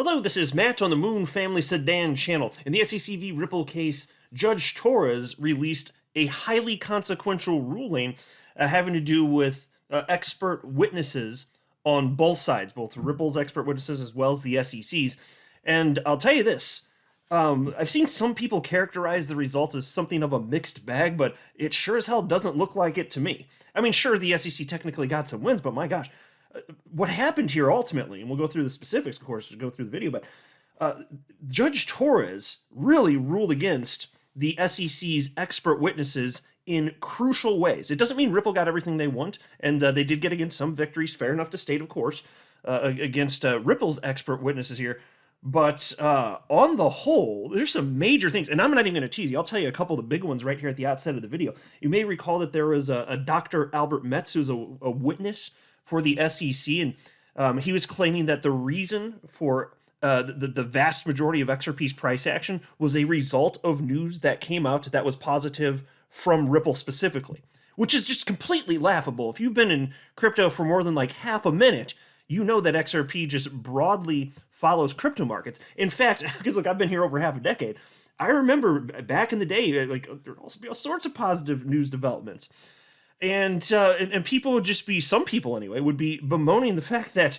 Hello, this is Matt on the Moon Family Sedan channel. In the SEC v. Ripple case, Judge Torres released a highly consequential ruling having to do with expert witnesses on both sides, both Ripple's expert witnesses as well as the SEC's. And I'll tell you this, I've seen some people characterize the results as something of a mixed bag, but it sure as hell doesn't look like it to me. I mean, sure, the SEC technically got some wins, but my gosh, what happened here ultimately, and we'll go through the specifics, of course, to go through the video, but Judge Torres really ruled against the SEC's expert witnesses in crucial ways. It doesn't mean Ripple got everything they want, and they did get against some victories, fair enough to state, of course, against Ripple's expert witnesses here. But on the whole, there's some major things, and I'm not even going to tease you. I'll tell you a couple of the big ones right here at the outset of the video. You may recall that there was a Dr. Albert Metz, who's a witness for the SEC, and he was claiming that the reason for the vast majority of XRP's price action was a result of news that came out that was positive from Ripple specifically, which is just completely laughable. If you've been in crypto for more than like half a minute, you know that XRP just broadly follows crypto markets. In fact, because look, I've been here over half a decade, I remember back in the day, like there would also be all sorts of positive news developments. And people would just be, some people anyway, would be bemoaning the fact that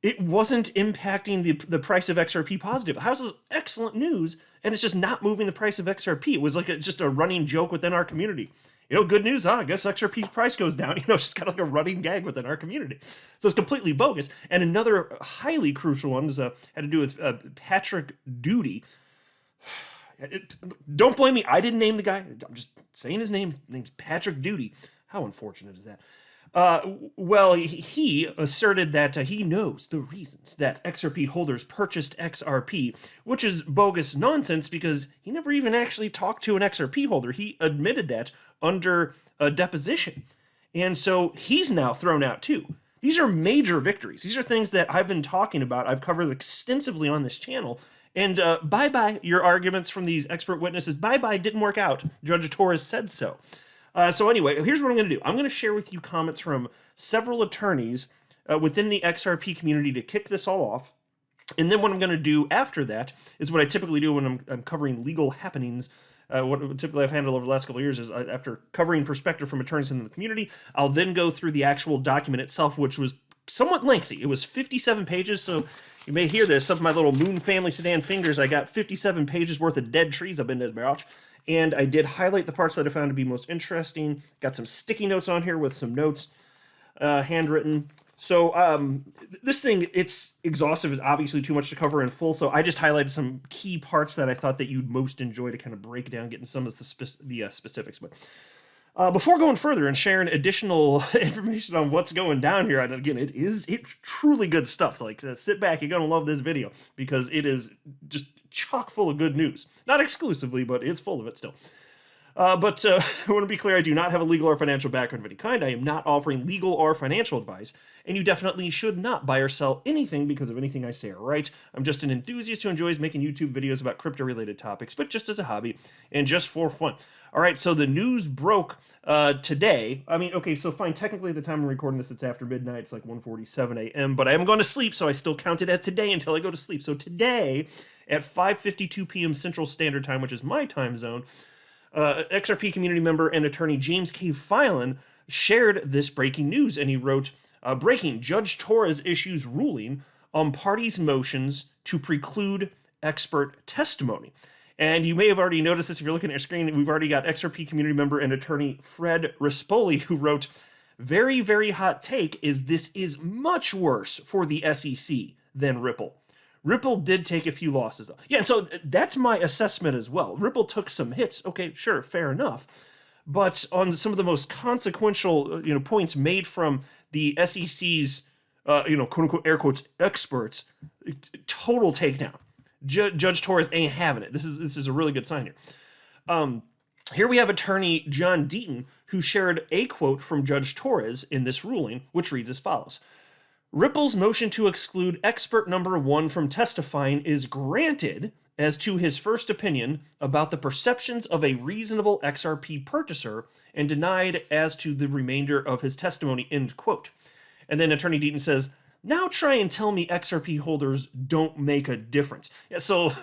it wasn't impacting the price of XRP positive. How's this excellent news, and it's just not moving the price of XRP? It was like just a running joke within our community. You know, good news, huh? I guess XRP's price goes down. You know, just kind of like a running gag within our community. So it's completely bogus. And another highly crucial one had to do with Patrick Doody. Don't blame me. I didn't name the guy. I'm just saying his name. His name's Patrick Doody. How unfortunate is that? Well, he asserted that he knows the reasons that XRP holders purchased XRP, which is bogus nonsense because he never even actually talked to an XRP holder. He admitted that under a deposition. And so he's now thrown out too. These are major victories. These are things that I've been talking about. I've covered extensively on this channel. And bye-bye, your arguments from these expert witnesses. Bye-bye, didn't work out. Judge Torres said so. So anyway, here's what I'm going to do. I'm going to share with you comments from several attorneys within the XRP community to kick this all off. And then what I'm going to do after that is what I typically do when I'm covering legal happenings. What typically I've handled over the last couple of years is after covering perspective from attorneys in the community, I'll then go through the actual document itself, which was somewhat lengthy. It was 57 pages, so you may hear this. Some of my little Moon Family Sedan fingers, I got 57 pages worth of dead trees up in this barrage. And I did highlight the parts that I found to be most interesting. Got some sticky notes on here with some notes handwritten. So this thing, it's exhaustive. It's obviously too much to cover in full. So I just highlighted some key parts that I thought that you'd most enjoy to kind of break down, getting some of the specifics. But before going further and sharing additional information on what's going down here, and again, it's truly good stuff. So like, sit back, you're going to love this video because it is just chock full of good news. Not exclusively, but it's full of it still. But I want to be clear, I do not have a legal or financial background of any kind. I am not offering legal or financial advice, and you definitely should not buy or sell anything because of anything I say or write. I'm just an enthusiast who enjoys making YouTube videos about crypto-related topics, but just as a hobby and just for fun. All right, so the news broke today. I mean, okay, so fine, technically at the time I'm recording this, it's after midnight. It's like 1:47 a.m., but I am going to sleep, so I still count it as today until I go to sleep. So today, at 5:52 p.m. Central Standard Time, which is my time zone, XRP community member and attorney James K. Filan shared this breaking news, and he wrote, breaking, Judge Torres issues ruling on parties' motions to preclude expert testimony. And you may have already noticed this if you're looking at your screen. We've already got XRP community member and attorney Fred Rispoli, who wrote, very, very hot take is this is much worse for the SEC than Ripple. Ripple did take a few losses, though. Yeah, and so that's my assessment as well. Ripple took some hits. Okay, sure, fair enough. But on some of the most consequential, points made from the SEC's, quote-unquote, air quotes, experts, total takedown. Judge Torres ain't having it. This is a really good sign here. Here we have attorney John Deaton, who shared a quote from Judge Torres in this ruling, which reads as follows. Ripple's motion to exclude expert number 1 from testifying is granted as to his first opinion about the perceptions of a reasonable XRP purchaser and denied as to the remainder of his testimony, end quote. And then Attorney Deaton says, Now try and tell me XRP holders don't make a difference. Yeah, so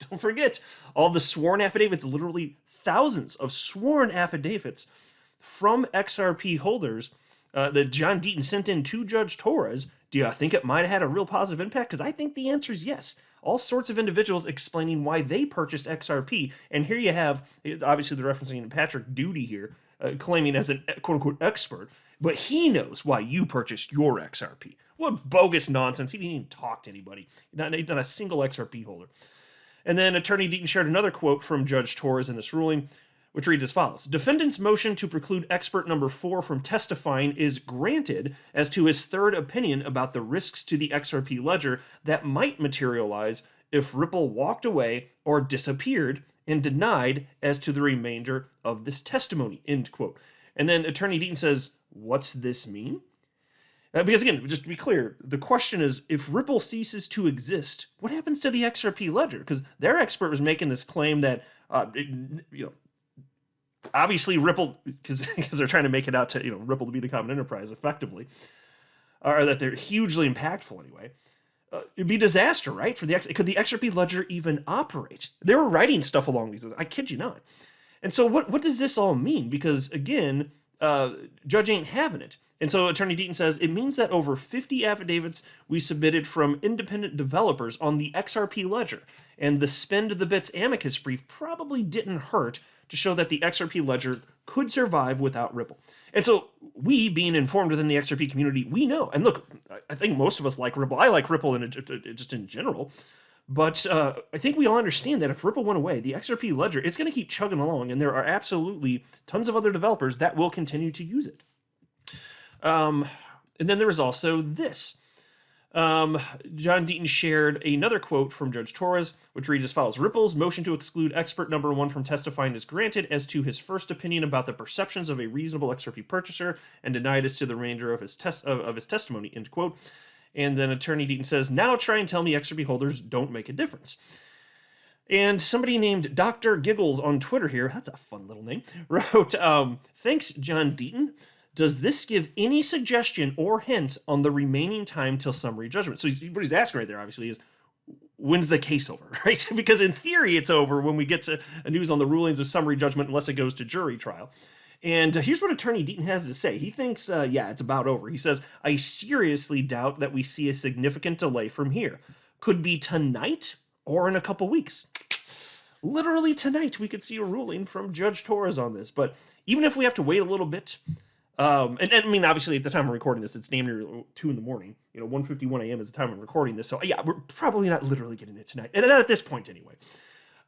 don't forget all the sworn affidavits, literally thousands of sworn affidavits from XRP holders that John Deaton sent in to Judge Torres. Do you think it might have had a real positive impact? Because I think the answer is yes. All sorts of individuals explaining why they purchased XRP. And here you have, obviously, the referencing to Patrick Doody here, claiming as an quote-unquote expert, but he knows why you purchased your XRP. What bogus nonsense. He didn't even talk to anybody. Not a single XRP holder. And then Attorney Deaton shared another quote from Judge Torres in this ruling, which reads as follows. Defendant's motion to preclude expert number 4 from testifying is granted as to his third opinion about the risks to the XRP ledger that might materialize if Ripple walked away or disappeared, and denied as to the remainder of this testimony, end quote. And then Attorney Deaton says, what's this mean? Because again, just to be clear, the question is, if Ripple ceases to exist, what happens to the XRP ledger? Because their expert was making this claim that, obviously Ripple, because they're trying to make it out to, Ripple to be the common enterprise effectively, or that they're hugely impactful anyway. It'd be a disaster, right? Could the XRP ledger even operate? They were writing stuff along these lines. I kid you not. And so what does this all mean? Because again, Judge ain't having it. And so Attorney Deaton says, it means that over 50 affidavits we submitted from independent developers on the XRP ledger, and the Spend the Bits amicus brief probably didn't hurt to show that the XRP ledger could survive without Ripple. And so we, being informed within the XRP community, we know. And look, I think most of us like Ripple. I like Ripple just in general. But I think we all understand that if Ripple went away, the XRP ledger, it's going to keep chugging along. And there are absolutely tons of other developers that will continue to use it. And then there was also this. John Deaton shared another quote from Judge Torres, which reads as follows. Ripple's motion to exclude expert number 1 from testifying is granted as to his first opinion about the perceptions of a reasonable XRP purchaser, and denied as to the remainder of his testimony, end quote. And then Attorney Deaton says, now try and tell me XRP holders don't make a difference. And somebody named Dr. Giggles on Twitter here, that's a fun little name, wrote, thanks, John Deaton. Does this give any suggestion or hint on the remaining time till summary judgment? So what he's asking right there, obviously, is when's the case over, right? Because in theory, it's over when we get to news on the rulings of summary judgment, unless it goes to jury trial. And here's what Attorney Deaton has to say. He thinks, it's about over. He says, I seriously doubt that we see a significant delay from here. Could be tonight or in a couple weeks. Literally tonight, we could see a ruling from Judge Torres on this. But even if we have to wait a little bit, and I mean, obviously, at the time I'm recording this, it's damn near 2 in the morning. 1:51 a.m. is the time I'm recording this. So, yeah, we're probably not literally getting it tonight. And not at this point, anyway.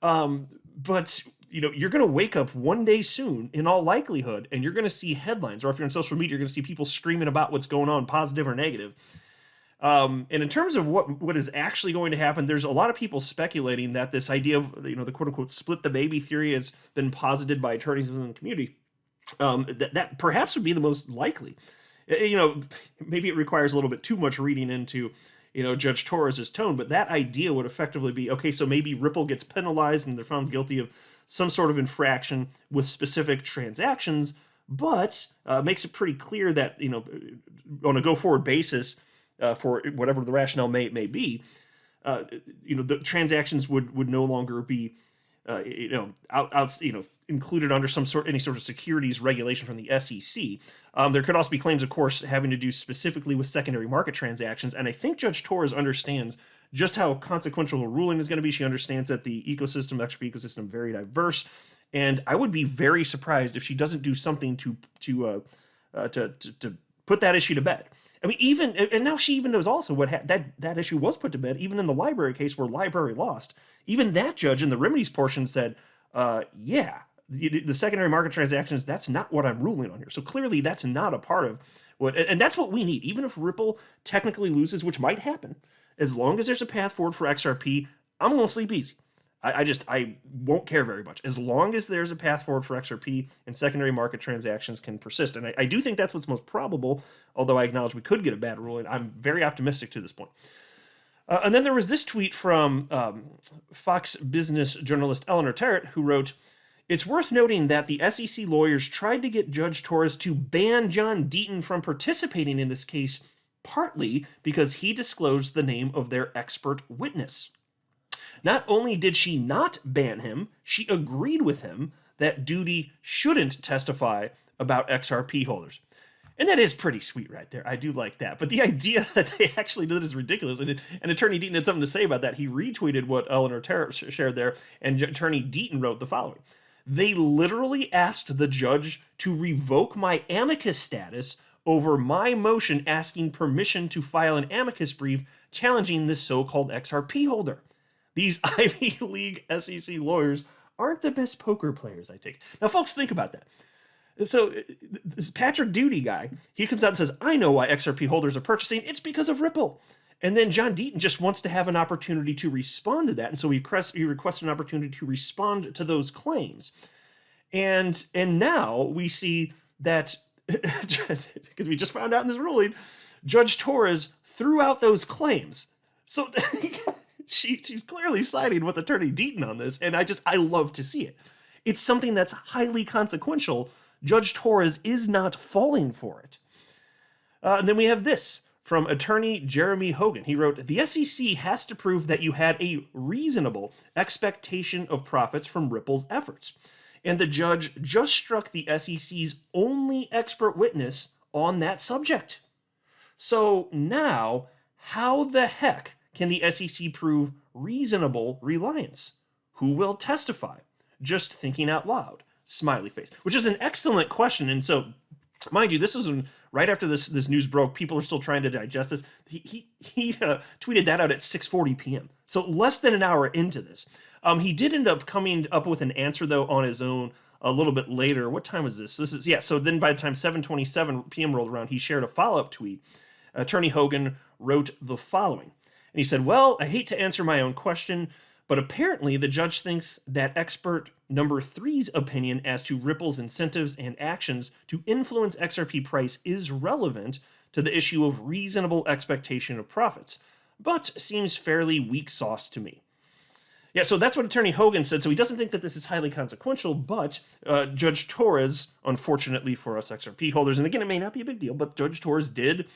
But, you're going to wake up one day soon, in all likelihood, and you're going to see headlines. Or if you're on social media, you're going to see people screaming about what's going on, positive or negative. And in terms of what is actually going to happen, there's a lot of people speculating that this idea of, the quote-unquote split the baby theory has been posited by attorneys within the community. That perhaps would be the most likely. Maybe it requires a little bit too much reading into, Judge Torres's tone, but that idea would effectively be, okay, so maybe Ripple gets penalized and they're found guilty of some sort of infraction with specific transactions, but makes it pretty clear that, on a go-forward basis, for whatever the rationale may be, the transactions would no longer be included under any sort of securities regulation from the SEC. There could also be claims, of course, having to do specifically with secondary market transactions. And I think Judge Torres understands just how consequential a ruling is going to be. She understands that the ecosystem, XRP ecosystem, very diverse. And I would be very surprised if she doesn't do something to put that issue to bed. I mean, and now she even knows also that issue was put to bed, even in the library case where library lost. Even that judge in the remedies portion said, the secondary market transactions, that's not what I'm ruling on here. So clearly that's not a part of what, and that's what we need. Even if Ripple technically loses, which might happen, as long as there's a path forward for XRP, I'm going to sleep easy. I won't care very much. As long as there's a path forward for XRP and secondary market transactions can persist. And I do think that's what's most probable, although I acknowledge we could get a bad ruling. I'm very optimistic to this point. And then there was this tweet from Fox Business journalist Eleanor Terrett, who wrote, it's worth noting that the SEC lawyers tried to get Judge Torres to ban John Deaton from participating in this case partly because he disclosed the name of their expert witness. Not only did she not ban him, she agreed with him that Duty shouldn't testify about XRP holders. And that is pretty sweet right there. I do like that. But the idea that they actually did is ridiculous. And Attorney Deaton had something to say about that. He retweeted what Eleanor Terrett shared there, and Attorney Deaton wrote the following. They literally asked the judge to revoke my amicus status over my motion asking permission to file an amicus brief challenging this so-called XRP holder. These Ivy League SEC lawyers aren't the best poker players, I take. Now, folks, think about that. So this Patrick Duty guy, he comes out and says, I know why XRP holders are purchasing. It's because of Ripple. And then John Deaton just wants to have an opportunity to respond to that. And so he requested an opportunity to respond to those claims. And now we see that, because we just found out in this ruling, Judge Torres threw out those claims. So she's clearly siding with Attorney Deaton on this. And I love to see it. It's something that's highly consequential. Judge Torres is not falling for it. And then we have this from Attorney Jeremy Hogan. He wrote, the SEC has to prove that you had a reasonable expectation of profits from Ripple's efforts. And the judge just struck the SEC's only expert witness on that subject. So now, how the heck can the SEC prove reasonable reliance? Who will testify? Just thinking out loud. Smiley face, which is an excellent question. And so, mind you, this was right after this news broke. People are still trying to digest this. He tweeted that out at 6:40 p.m. So less than an hour into this. He did end up coming up with an answer though on his own a little bit later. What time was this? So then by the time 7:27 p.m. rolled around, he shared a follow-up tweet. Attorney Hogan wrote the following, and he said, "Well, I hate to answer my own question, but apparently the judge thinks that expert number 3's opinion as to Ripple's incentives and actions to influence XRP price is relevant to the issue of reasonable expectation of profits, but seems fairly weak sauce to me." Yeah, so that's what Attorney Hogan said. So he doesn't think that this is highly consequential, but Judge Torres, unfortunately for us XRP holders, and again, it may not be a big deal, but Judge Torres did,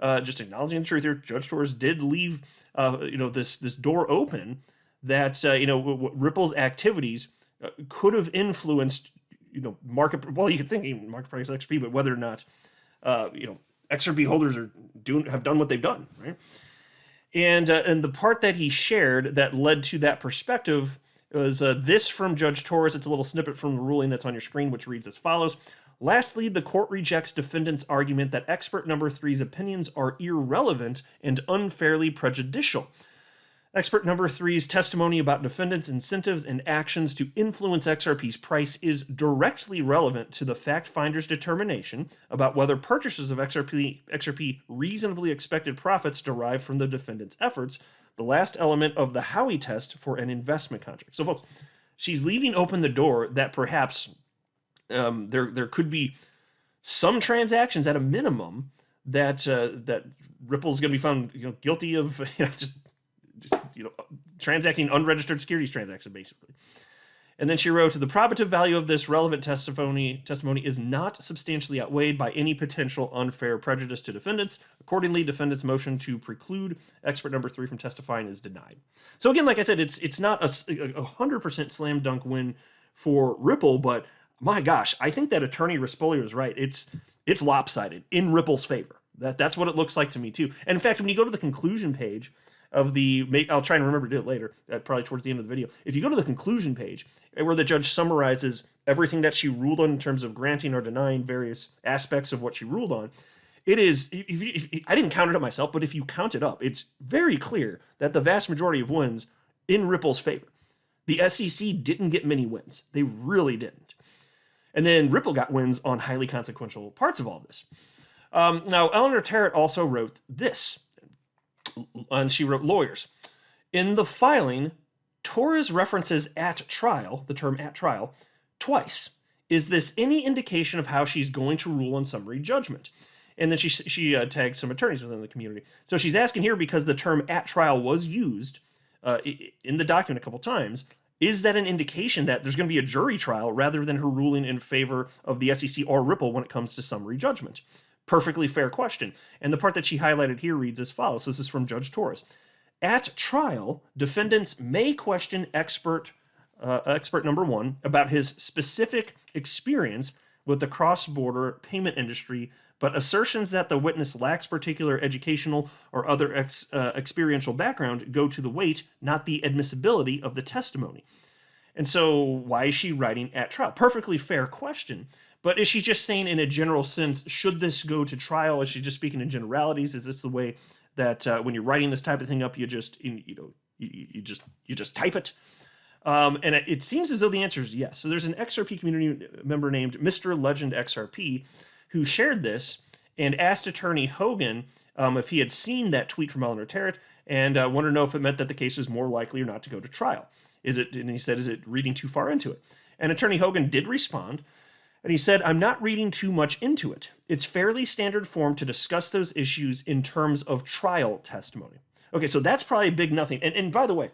just acknowledging the truth here, Judge Torres did leave this door open that Ripple's activities could have influenced market. Well, you could think market price XRP, but whether or not XRP holders have done what they've done, right? And the part that he shared that led to that perspective was this from Judge Torres. It's a little snippet from the ruling that's on your screen, which reads as follows. Lastly, the court rejects defendant's argument that expert number 3's opinions are irrelevant and unfairly prejudicial. Expert number 3's testimony about defendants' incentives and actions to influence XRP's price is directly relevant to the fact finder's determination about whether purchasers of XRP reasonably expected profits derive from the defendant's efforts, the last element of the Howey test for an investment contract. So, folks, she's leaving open the door that perhaps there could be some transactions at a minimum that Ripple's going to be found guilty of just transacting unregistered securities transaction, basically. And then she wrote, the probative value of this relevant testimony is not substantially outweighed by any potential unfair prejudice to defendants. Accordingly, defendants' motion to preclude expert number 3 from testifying is denied. So again, like I said, it's not a 100% slam dunk win for Ripple, but my gosh, I think that Attorney Rispolio is right. It's lopsided in Ripple's favor. That's what it looks like to me too. And in fact, when you go to the conclusion page of I'll try and remember to do it later, probably towards the end of the video. If you go to the conclusion page where the judge summarizes everything that she ruled on in terms of granting or denying various aspects of what she ruled on, it is, I didn't count it up myself, but if you count it up, it's very clear that the vast majority of wins in Ripple's favor. The SEC didn't get many wins. They really didn't. And then Ripple got wins on highly consequential parts of all this. Now, Eleanor Terrett also wrote this. And she wrote, lawyers. In the filing, Torres references at trial, the term at trial, twice. Is this any indication of how she's going to rule on summary judgment? And then she tagged some attorneys within the community. So she's asking here, because the term at trial was used in the document a couple times, is that an indication that there's going to be a jury trial rather than her ruling in favor of the SEC or Ripple when it comes to summary judgment? Perfectly fair question. And the part that she highlighted here reads as follows. This is from Judge Torres. At trial, defendants may question expert number one about his specific experience with the cross-border payment industry, but assertions that the witness lacks particular educational or other experiential background go to the weight, not the admissibility of the testimony. And so why is she writing at trial? Perfectly fair question. But is she just saying in a general sense, should this go to trial? Is she just speaking in generalities? Is this the way that when you're writing this type of thing up, you just type it? And it seems as though the answer is yes. So there's an XRP community member named Mr. Legend XRP who shared this and asked Attorney Hogan if he had seen that tweet from Eleanor Terrett and wanted to know if it meant that the case was more likely or not to go to trial. And he said, is it reading too far into it? And Attorney Hogan did respond. And he said, I'm not reading too much into it. It's fairly standard form to discuss those issues in terms of trial testimony. Okay, so that's probably a big nothing. And by the way,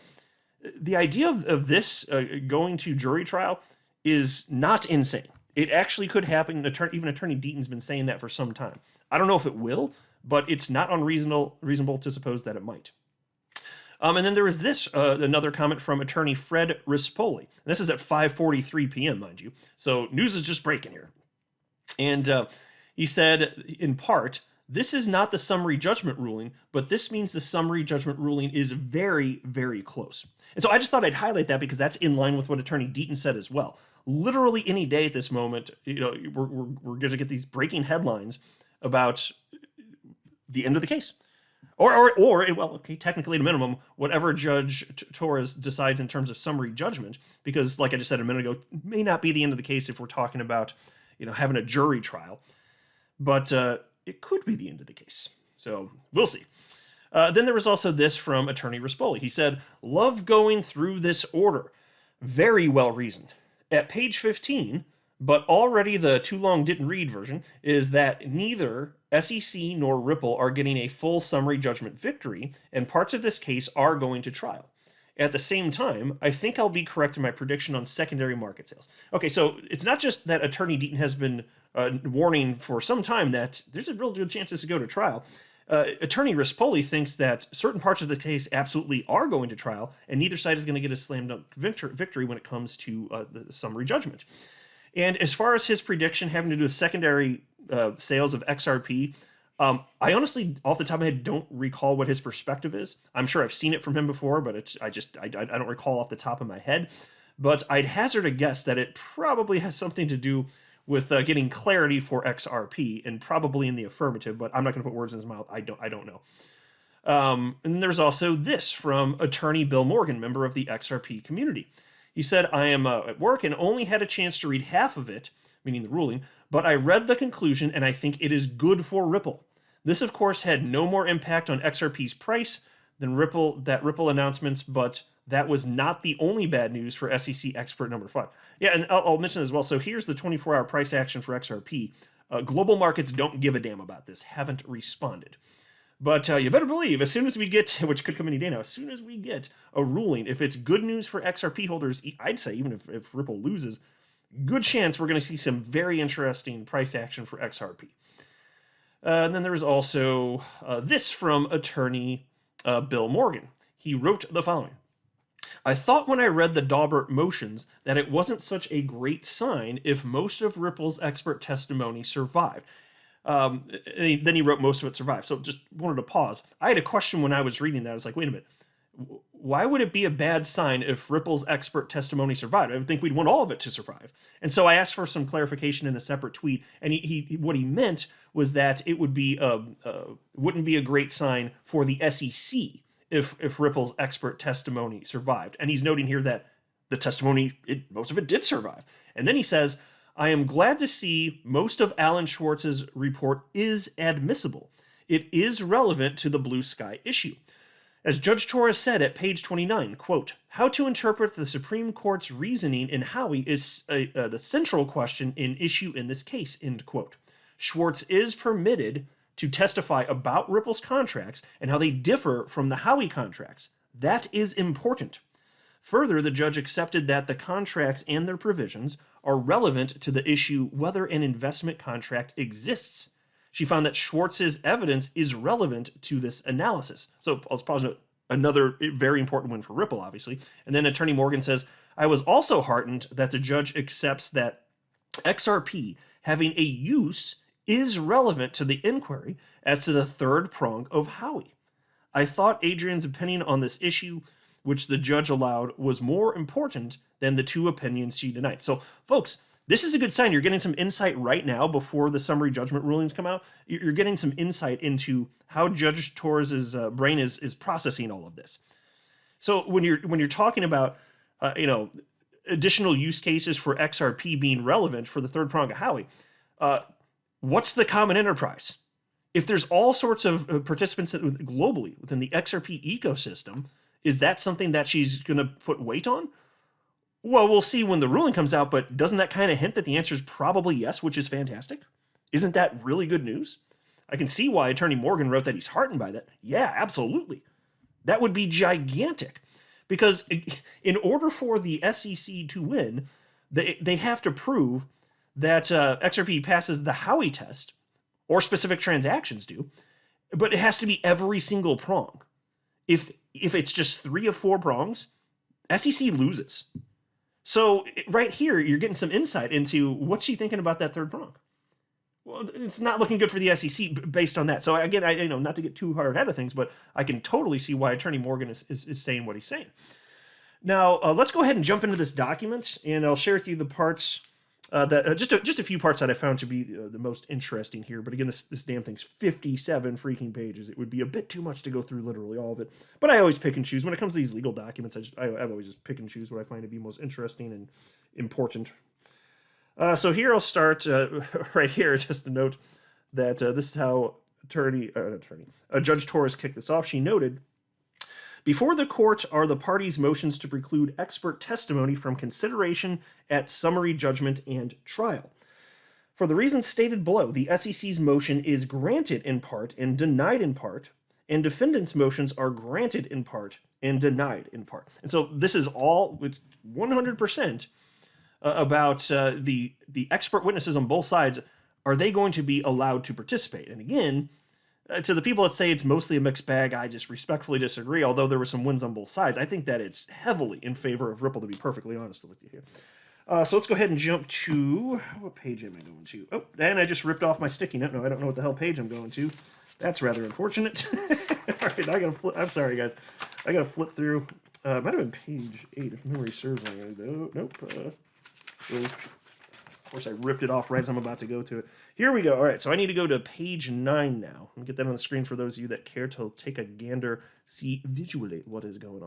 the idea of this going to jury trial is not insane. It actually could happen. Even Attorney Deaton's been saying that for some time. I don't know if it will, but it's not unreasonable to suppose that it might. And then there was this, another comment from Attorney Fred Rispoli. This is at 5:43 p.m., mind you. So news is just breaking here. And he said, in part, this is not the summary judgment ruling, but this means the summary judgment ruling is very, very close. And so I just thought I'd highlight that because that's in line with what Attorney Deaton said as well. Literally any day at this moment, we're going to get these breaking headlines about the end of the case. Or well, okay, technically at a minimum, whatever Judge Torres decides in terms of summary judgment, because like I just said a minute ago, it may not be the end of the case if we're talking about, having a jury trial, but it could be the end of the case. So we'll see. Then there was also this from Attorney Rispoli. He said, love going through this order. Very well reasoned. At page 15, but already the too long didn't read version, is that neither SEC nor Ripple are getting a full summary judgment victory, and parts of this case are going to trial. At the same time, I think I'll be correct in my prediction on secondary market sales. Okay, so it's not just that Attorney Deaton has been warning for some time that there's a real good chance this to go to trial. Attorney Rispoli thinks that certain parts of the case absolutely are going to trial, and neither side is going to get a slam dunk victory when it comes to the summary judgment. And as far as his prediction having to do with secondary sales of XRP, I honestly, off the top of my head, don't recall what his perspective is. I'm sure I've seen it from him before, but I don't recall off the top of my head. But I'd hazard a guess that it probably has something to do with getting clarity for XRP, and probably in the affirmative. But I'm not going to put words in his mouth. I don't know. And there's also this from Attorney Bill Morgan, member of the XRP community. He said, I am at work and only had a chance to read half of it, meaning the ruling, but I read the conclusion and I think it is good for Ripple. This, of course, had no more impact on XRP's price than Ripple announcements, but that was not the only bad news for SEC expert number 5. Yeah, and I'll mention as well. So here's the 24-hour price action for XRP. Global markets don't give a damn about this, haven't responded. But you better believe, as soon as we get, which could come any day now, as soon as we get a ruling, if it's good news for XRP holders, I'd say even if Ripple loses, good chance we're going to see some very interesting price action for XRP. And then there was also this from Attorney Bill Morgan. He wrote the following. I thought when I read the Daubert motions that it wasn't such a great sign if most of Ripple's expert testimony survived. Then he wrote most of it survived. So just wanted to pause. I had a question when I was reading that. I was like, wait a minute. Why would it be a bad sign if Ripple's expert testimony survived? I would think we'd want all of it to survive. And so I asked for some clarification in a separate tweet. And he what he meant was that it would be wouldn't be a great sign for the SEC if Ripple's expert testimony survived. And he's noting here that the testimony, most of it did survive. And then he says, I am glad to see most of Alan Schwartz's report is admissible. It is relevant to the Blue Sky issue. As Judge Torres said at page 29, quote, how to interpret the Supreme Court's reasoning in Howey is the central question in issue in this case, end quote. Schwartz is permitted to testify about Ripple's contracts and how they differ from the Howey contracts. That is important. Further, the judge accepted that the contracts and their provisions are relevant to the issue whether an investment contract exists. She found that Schwartz's evidence is relevant to this analysis. So I'll pause note. Another very important win for Ripple, obviously. And then Attorney Morgan says, I was also heartened that the judge accepts that XRP having a use is relevant to the inquiry as to the third prong of Howey. I thought Adrian's opinion on this issue, which the judge allowed, was more important than the two opinions she denied. So, folks, this is a good sign. You're getting some insight right now before the summary judgment rulings come out. You're getting some insight into how Judge Torres's brain is processing all of this. So when you're talking about additional use cases for XRP being relevant for the third prong of Howey, what's the common enterprise? If there's all sorts of participants globally within the XRP ecosystem, is that something that she's going to put weight on? Well, we'll see when the ruling comes out, but doesn't that kind of hint that the answer is probably yes, which is fantastic? Isn't that really good news? I can see why Attorney Morgan wrote that he's heartened by that. Yeah, absolutely. That would be gigantic. Because in order for the SEC to win, they have to prove that XRP passes the Howey test, or specific transactions do, but it has to be every single prong. If it's just 3 of 4 prongs, SEC loses. So right here, you're getting some insight into what's she thinking about that third prong. Well, it's not looking good for the SEC based on that. So again, I not to get too hard ahead of things, but I can totally see why Attorney Morgan is saying what he's saying. Now, let's go ahead and jump into this document, and I'll share with you the parts that just a few parts that I found to be the most interesting here. But again, this damn thing's 57 freaking pages. It would be a bit too much to go through literally all of it. But I always pick and choose when it comes to these legal documents. I've always just pick and choose what I find to be most interesting and important. So here I'll start right here. Just to note that this is how Judge Torres kicked this off. She noted, before the court are the parties' motions to preclude expert testimony from consideration at summary judgment and trial. For the reasons stated below, the SEC's motion is granted in part and denied in part, and defendants' motions are granted in part and denied in part. And so this is all, it's 100% about the expert witnesses on both sides. Are they going to be allowed to participate? And again, to the people that say it's mostly a mixed bag, I just respectfully disagree, although there were some wins on both sides. I think that it's heavily in favor of Ripple, to be perfectly honest with you here. So let's go ahead and jump to, what page am I going to? Oh, and I just ripped off my sticky note. No, I don't know what the hell page I'm going to. That's rather unfortunate. All right, I gotta flip. I'm sorry, guys. I gotta flip through. It might have been page 8, if memory serves me. Nope. Of course, I ripped it off right as I'm about to go to it. Here we go. All right, so I need to go to page 9 now. Let me get that on the screen for those of you that care to take a gander, see, visualize what is going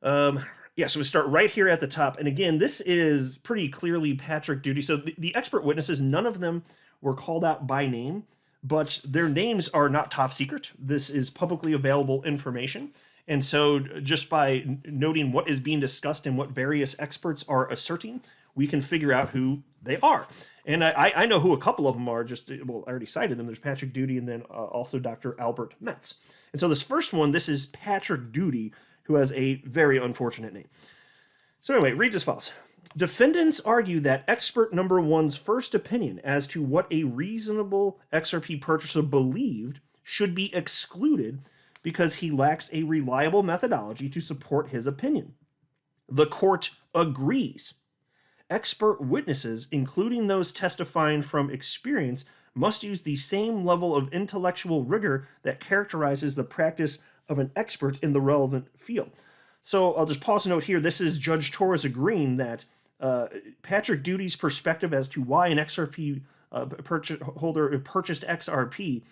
on. Yeah, so we start right here at the top. And again, this is pretty clearly Patrick Doody. So the expert witnesses, none of them were called out by name, but their names are not top secret. This is publicly available information. And so just by noting what is being discussed and what various experts are asserting, we can figure out who they are. And I know who a couple of them are. I already cited them. There's Patrick Doody and then also Dr. Albert Metz. And so this first one, this is Patrick Doody, who has a very unfortunate name. So anyway, it reads as follows. Defendants argue that expert number 1's first opinion as to what a reasonable XRP purchaser believed should be excluded because he lacks a reliable methodology to support his opinion. The court agrees. Expert witnesses, including those testifying from experience, must use the same level of intellectual rigor that characterizes the practice of an expert in the relevant field. So I'll just pause a note here. This is Judge Torres agreeing that Patrick Doody's perspective as to why an XRP holder purchased XRP,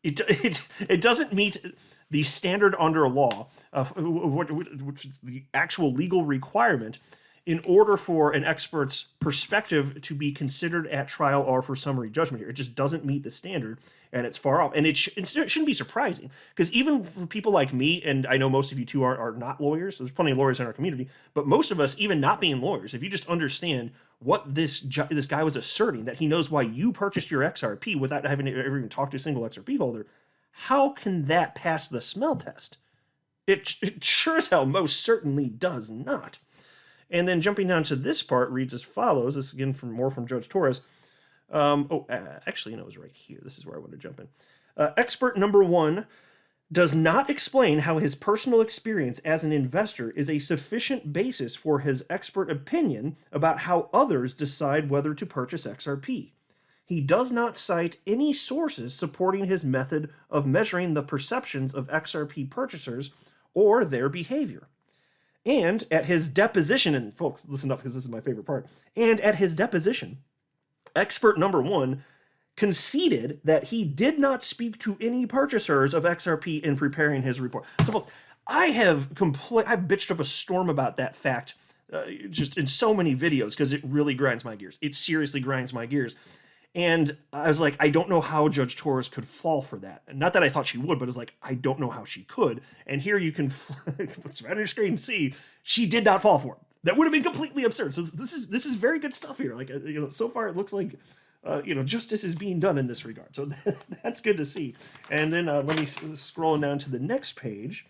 it doesn't meet the standard under law, which is the actual legal requirement, in order for an expert's perspective to be considered at trial or for summary judgment here. It just doesn't meet the standard, and it's far off. And it shouldn't be surprising, because even for people like me, and I know most of you too are not lawyers, so there's plenty of lawyers in our community, but most of us, even not being lawyers, if you just understand what this guy was asserting, that he knows why you purchased your XRP without having to ever even talk to a single XRP holder, how can that pass the smell test? It sure as hell most certainly does not. And then jumping down to this part reads as follows. This again from Judge Torres. Actually, no, it was right here. This is where I want to jump in. Expert number 1 does not explain how his personal experience as an investor is a sufficient basis for his expert opinion about how others decide whether to purchase XRP. He does not cite any sources supporting his method of measuring the perceptions of XRP purchasers or their behavior. And at his deposition, and folks, listen up because this is my favorite part, and at his deposition, expert number 1 conceded that he did not speak to any purchasers of XRP in preparing his report. So, folks, I've bitched up a storm about that fact just in so many videos because it really grinds my gears. It seriously grinds my gears. And I was like, I don't know how Judge Torres could fall for that. Not that I thought she would, but it's like, I don't know how she could. And here you can, it's right on your screen, see, she did not fall for it. That would have been completely absurd. So this is very good stuff here. Like, so far it looks like, justice is being done in this regard. So that's good to see. And then let me scroll down to the next page.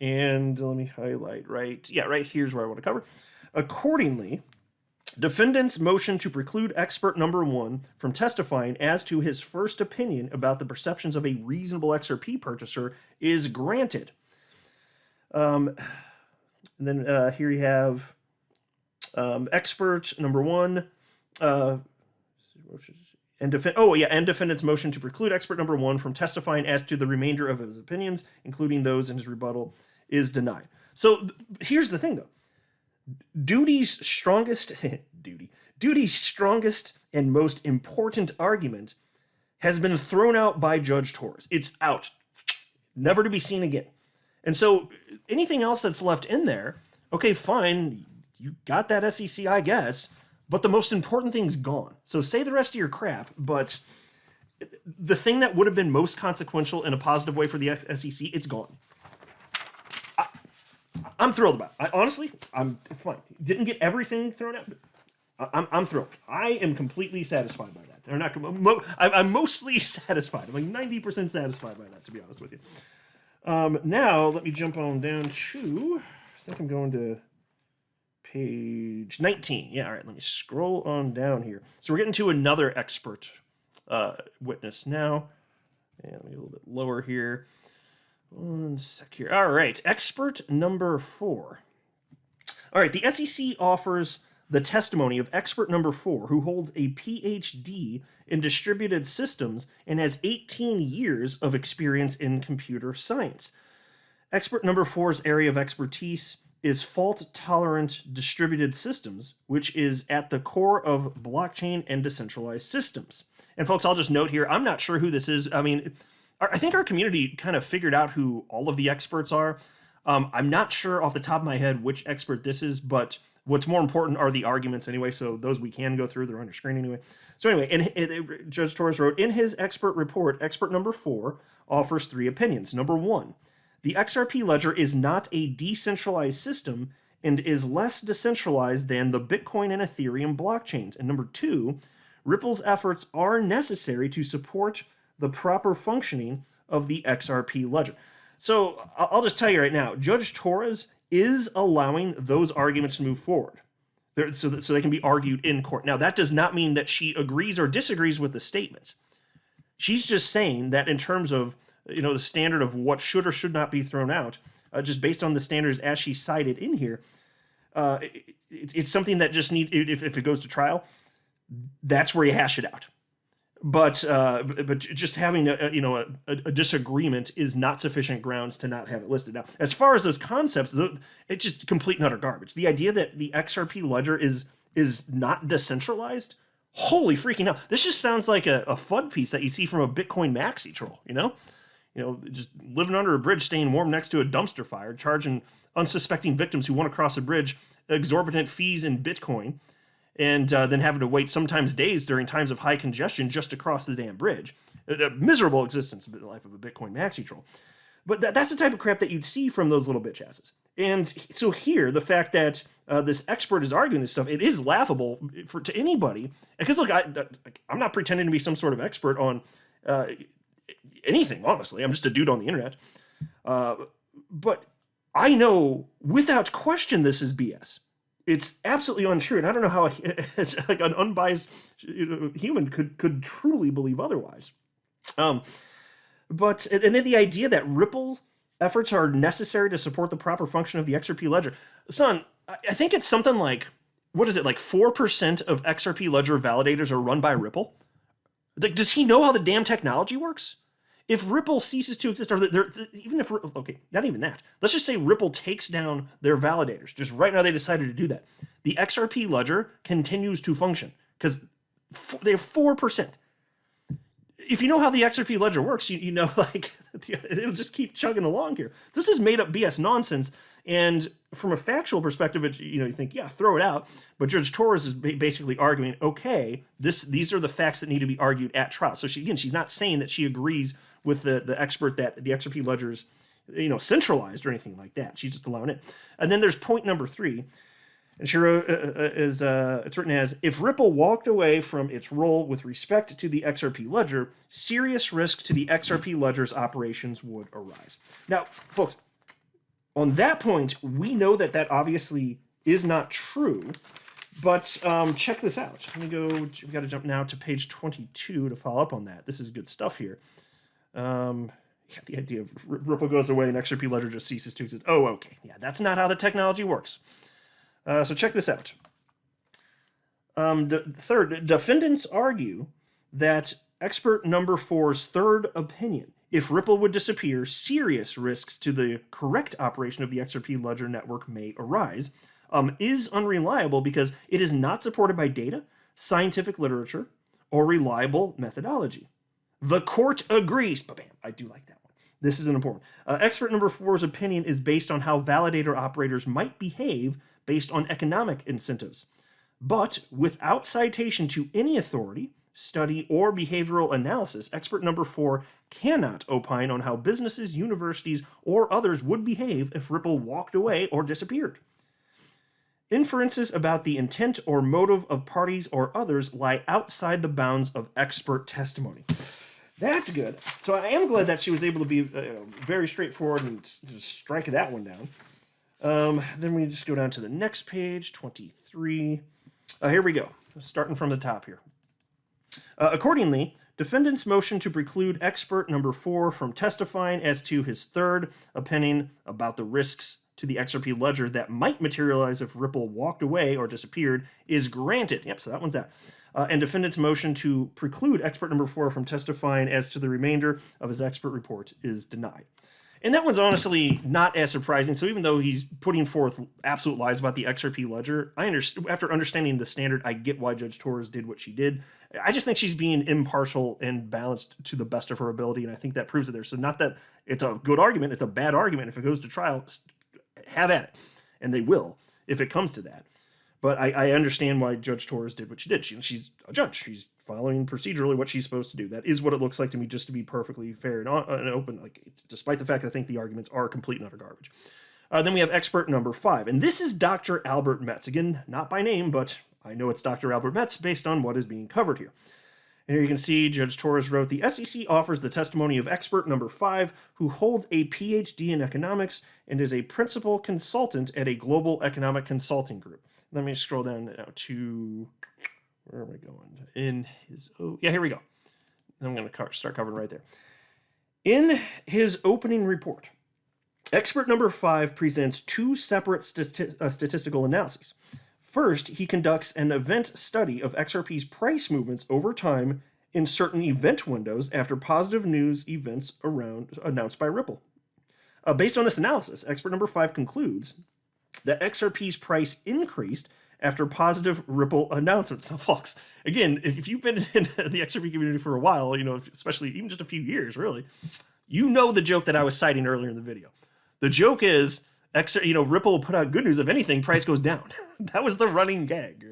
And let me highlight right here's where I want to cover. Accordingly, defendant's motion to preclude expert number 1 from testifying as to his first opinion about the perceptions of a reasonable XRP purchaser is granted. And then here you have expert number 1 and defendant's motion to preclude expert number 1 from testifying as to the remainder of his opinions, including those in his rebuttal, is denied. So here's the thing, though. Duty's strongest and most important argument has been thrown out by Judge Torres. It's out, never to be seen again. And so anything else that's left in there, okay, fine, you got that SEC, I guess, but the most important thing's gone. So say the rest of your crap, but the thing that would have been most consequential in a positive way for the SEC, it's gone. I'm thrilled about it. Honestly, I'm fine. Didn't get everything thrown out, but I'm thrilled. I am completely satisfied by that. They're not. I'm mostly satisfied. I'm like 90% satisfied by that, to be honest with you. Now let me jump on down to. I think I'm going to page 19. Yeah, all right. Let me scroll on down here. So we're getting to another expert witness now. And let me get a little bit lower here. One sec here. All right, expert number 4. All right, the SEC offers the testimony of expert number 4, who holds a PhD in distributed systems and has 18 years of experience in computer science. Expert number 4's area of expertise is fault-tolerant distributed systems, which is at the core of blockchain and decentralized systems. And folks, I'll just note here, I'm not sure who this is. I mean, I think our community kind of figured out who all of the experts are. I'm not sure off the top of my head which expert this is, but what's more important are the arguments anyway, so those we can go through. They're on your screen anyway. So anyway, Judge Torres wrote, in his expert report, expert number 4 offers 3 opinions. Number 1, the XRP ledger is not a decentralized system and is less decentralized than the Bitcoin and Ethereum blockchains. And number 2, Ripple's efforts are necessary to support the proper functioning of the XRP ledger. So I'll just tell you right now, Judge Torres is allowing those arguments to move forward so they can be argued in court. Now, that does not mean that she agrees or disagrees with the statement. She's just saying that in terms of the standard of what should or should not be thrown out, just based on the standards as she cited in here, it's something that just needs, if it goes to trial, that's where you hash it out. But just having a disagreement is not sufficient grounds to not have it listed. Now, as far as those concepts, it's just complete and utter garbage. The idea that the XRP ledger is not decentralized, holy freaking hell! This just sounds like a FUD piece that you see from a Bitcoin maxi troll. Just living under a bridge, staying warm next to a dumpster fire, charging unsuspecting victims who want to cross a bridge exorbitant fees in Bitcoin. And then having to wait sometimes days during times of high congestion just to cross the damn bridge. A miserable existence of the life of a Bitcoin maxi troll. But that's the type of crap that you'd see from those little bitch asses. And so here, the fact that this expert is arguing this stuff, it is laughable to anybody. Because look, I'm not pretending to be some sort of expert on anything, honestly. I'm just a dude on the internet. But I know without question this is BS. it's absolutely untrue, and I don't know how it's like an unbiased human could truly believe otherwise. Um, but and then the idea that Ripple efforts are necessary to support the proper function of the XRP ledger, son, I think it's something like, what is it, like 4% of XRP ledger validators are run by Ripple? Like, does he know how the damn technology works? If Ripple ceases to exist, or even if, okay, not even that. Let's just say Ripple takes down their validators. Just right now they decided to do that. The XRP ledger continues to function because they have 4%. If you know how the XRP ledger works, you know, like, it'll just keep chugging along here. So this is made up BS nonsense. And from a factual perspective, you think, yeah, throw it out. But Judge Torres is basically arguing, okay, these are the facts that need to be argued at trial. So she's not saying that she agrees with the expert that the XRP ledger's, centralized or anything like that. She's just allowing it. And then there's point number 3. And she wrote, it's written as, if Ripple walked away from its role with respect to the XRP ledger, serious risk to the XRP ledger's operations would arise. Now, folks, on that point, we know that obviously is not true, but check this out. Let me go, we've got to jump now to page 22 to follow up on that. This is good stuff here. The idea of Ripple goes away and XRP ledger just ceases to exist. Oh, okay. Yeah, that's not how the technology works. So check this out. Third, defendants argue that expert number 4's third opinion, if Ripple would disappear, serious risks to the correct operation of the XRP ledger network may arise, is unreliable because it is not supported by data, scientific literature, or reliable methodology. The court agrees. But bam, I do like that one. This is an important. Expert number 4's opinion is based on how validator operators might behave based on economic incentives. But without citation to any authority, study, or behavioral analysis, expert number 4 cannot opine on how businesses, universities, or others would behave if Ripple walked away or disappeared. Inferences about the intent or motive of parties or others lie outside the bounds of expert testimony. That's good. So I am glad that she was able to be very straightforward and just strike that one down. Then we just go down to the next page, 23. Here we go, starting from the top here. Accordingly, defendant's motion to preclude expert number 4 from testifying as to his third opinion about the risks to the XRP ledger that might materialize if Ripple walked away or disappeared is granted. Yep, so that one's out. And defendant's motion to preclude expert number 4 from testifying as to the remainder of his expert report is denied. And that one's honestly not as surprising. So even though he's putting forth absolute lies about the XRP ledger, after understanding the standard, I get why Judge Torres did what she did. I just think she's being impartial and balanced to the best of her ability, and I think that proves it there. So not that it's a good argument, it's a bad argument. If it goes to trial, have at it. And they will, if it comes to that. But I understand why Judge Torres did what she did. She's a judge. She's following procedurally what she's supposed to do. That is what it looks like to me, just to be perfectly fair and open, like, despite the fact that I think the arguments are complete and utter garbage. Then we have expert number 5. And this is Dr. Albert Metz. Again, not by name, but I know it's Dr. Albert Metz based on what is being covered here. And here you can see Judge Torres wrote, the SEC offers the testimony of expert number 5, who holds a PhD in economics and is a principal consultant at a global economic consulting group. Let me scroll down now to, where am I going? Here we go. I'm going to start covering right there. In his opening report, expert number 5 presents 2 separate statistical analyses. First, he conducts an event study of XRP's price movements over time in certain event windows after positive news events announced by Ripple. Based on this analysis, expert number 5 concludes that XRP's price increased after positive Ripple announcements. Now, folks, again, if you've been in the XRP community for a while, especially even just a few years, really, you know the joke that I was citing earlier in the video. The joke is, Ripple will put out good news. If anything, price goes down. That was the running gag,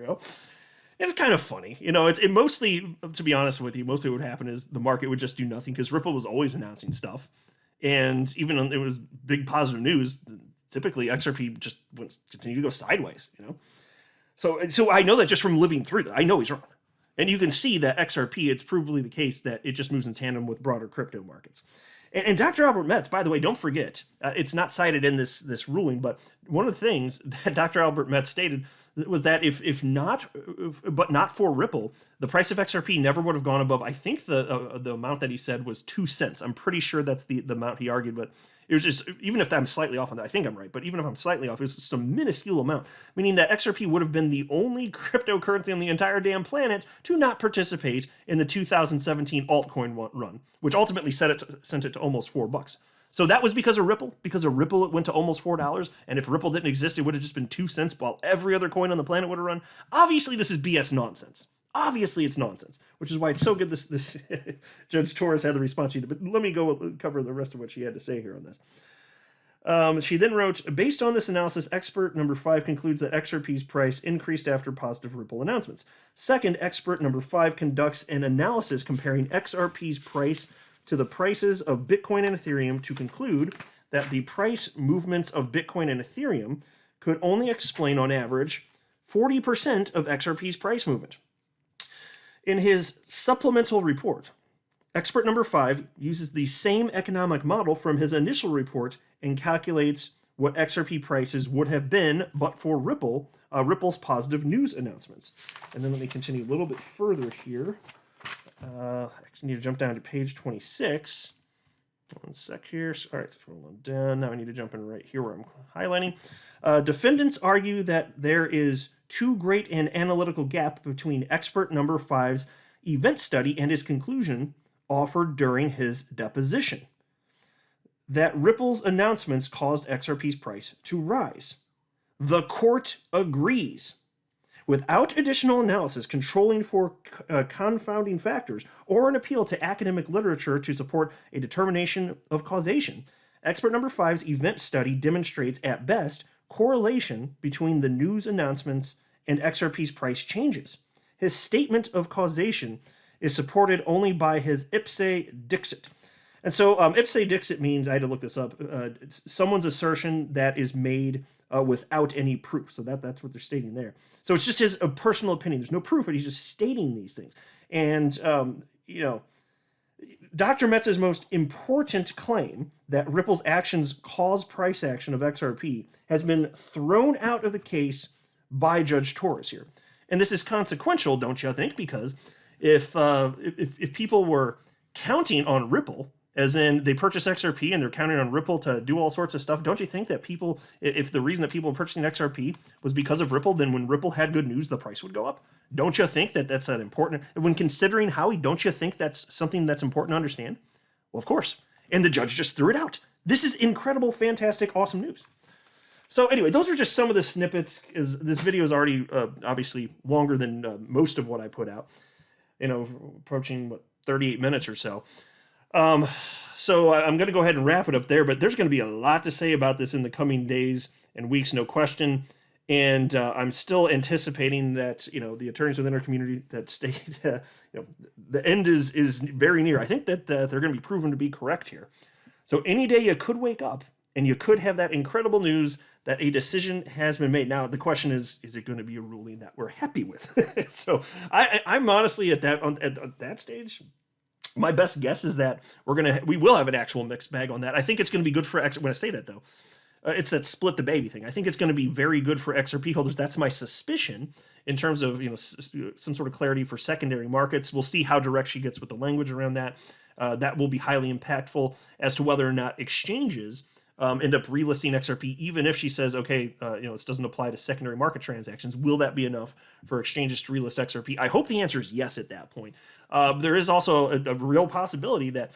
It's kind of funny. It mostly, to be honest with you, mostly what would happen is the market would just do nothing because Ripple was always announcing stuff. And even when it was big positive news, typically XRP just continued to go sideways, So I know that just from living through that. I know he's wrong. And you can see that XRP, it's provably the case that it just moves in tandem with broader crypto markets. And Dr. Albert Metz, by the way, don't forget, it's not cited in this ruling, but one of the things that Dr. Albert Metz stated was that but not for Ripple, the price of XRP never would have gone above, I think the amount that he said was 2 cents. I'm pretty sure that's the amount he argued, but it was just, even if I'm slightly off on that, I think I'm right, but even if I'm slightly off, it was just a minuscule amount, meaning that XRP would have been the only cryptocurrency on the entire damn planet to not participate in the 2017 altcoin run, which ultimately sent it to almost $4. So that was because of Ripple. Because of Ripple, it went to almost $4. And if Ripple didn't exist, it would have just been 2 cents while every other coin on the planet would have run. Obviously, this is BS nonsense. Obviously, it's nonsense, which is why it's so good this Judge Torres had the response sheet. But let me go cover the rest of what she had to say here on this. She then wrote, based on this analysis, expert number 5 concludes that XRP's price increased after positive Ripple announcements. Second, expert number 5 conducts an analysis comparing XRP's price to the prices of Bitcoin and Ethereum to conclude that the price movements of Bitcoin and Ethereum could only explain, on average, 40% of XRP's price movement. In his supplemental report, expert number 5 uses the same economic model from his initial report and calculates what XRP prices would have been but for Ripple's positive news announcements. And then let me continue a little bit further here. I actually need to jump down to page 26. 1 sec here. All right, scrolling down. Now I need to jump in right here where I'm highlighting. Defendants argue that there is too great an analytical gap between expert number 5's event study and his conclusion offered during his deposition. That Ripple's announcements caused XRP's price to rise. The court agrees. Without additional analysis controlling for confounding factors or an appeal to academic literature to support a determination of causation, expert number 5's event study demonstrates, at best, correlation between the news announcements and XRP's price changes. His statement of causation is supported only by his ipse dixit. And so ipse dixit means, I had to look this up, someone's assertion that is made without any proof. So that's what they're stating there. So it's just his personal opinion. There's no proof, but he's just stating these things. And, Dr. Metz's most important claim that Ripple's actions cause price action of XRP has been thrown out of the case by Judge Torres here. And this is consequential, don't you think? Because if people were counting on Ripple, as in they purchase XRP and they're counting on Ripple to do all sorts of stuff, don't you think that people, if the reason that people are purchasing XRP was because of Ripple, then when Ripple had good news, the price would go up? Don't you think that that's an important, when considering Howie, don't you think that's something that's important to understand? Well, of course. And the judge just threw it out. This is incredible, fantastic, awesome news. So anyway, those are just some of the snippets. This video is already obviously longer than most of what I put out, approaching 38 minutes or so. So I'm going to go ahead and wrap it up there, but there's going to be a lot to say about this in the coming days and weeks, no question. And I'm still anticipating that, the attorneys within our community that state, the end is very near. I think that they're going to be proven to be correct here. So any day you could wake up and you could have that incredible news that a decision has been made. Now, the question is it going to be a ruling that we're happy with? So I'm honestly at that stage. My best guess is that we will have an actual mixed bag on that. I think it's going to be good for when I say that though, it's that split the baby thing. I think it's going to be very good for XRP holders. That's my suspicion in terms of some sort of clarity for secondary markets. We'll see how direct she gets with the language around that. That will be highly impactful as to whether or not exchanges end up relisting XRP, even if she says, okay, this doesn't apply to secondary market transactions. Will that be enough for exchanges to relist XRP? I hope the answer is yes at that point. There is also a real possibility that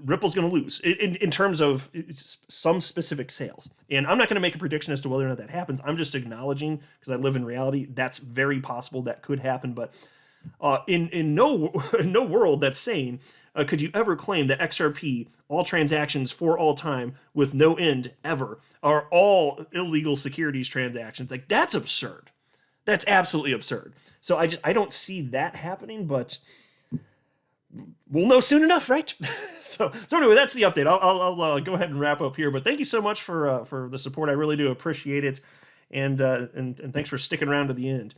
Ripple's going to lose in terms of some specific sales. And I'm not going to make a prediction as to whether or not that happens. I'm just acknowledging, because I live in reality, that's very possible that could happen. But in no world that's sane, could you ever claim that XRP, all transactions for all time with no end ever, are all illegal securities transactions? Like, that's absurd. That's absolutely absurd. So I don't see that happening, but we'll know soon enough, right? So anyway, that's the update. I'll go ahead and wrap up here. But thank you so much for the support. I really do appreciate it, and thanks for sticking around to the end.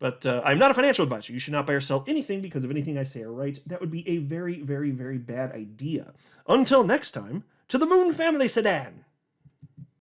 But I'm not a financial advisor. You should not buy or sell anything because of anything I say or write. That would be a very, very, very bad idea. Until next time, to the Moon Family Sedan.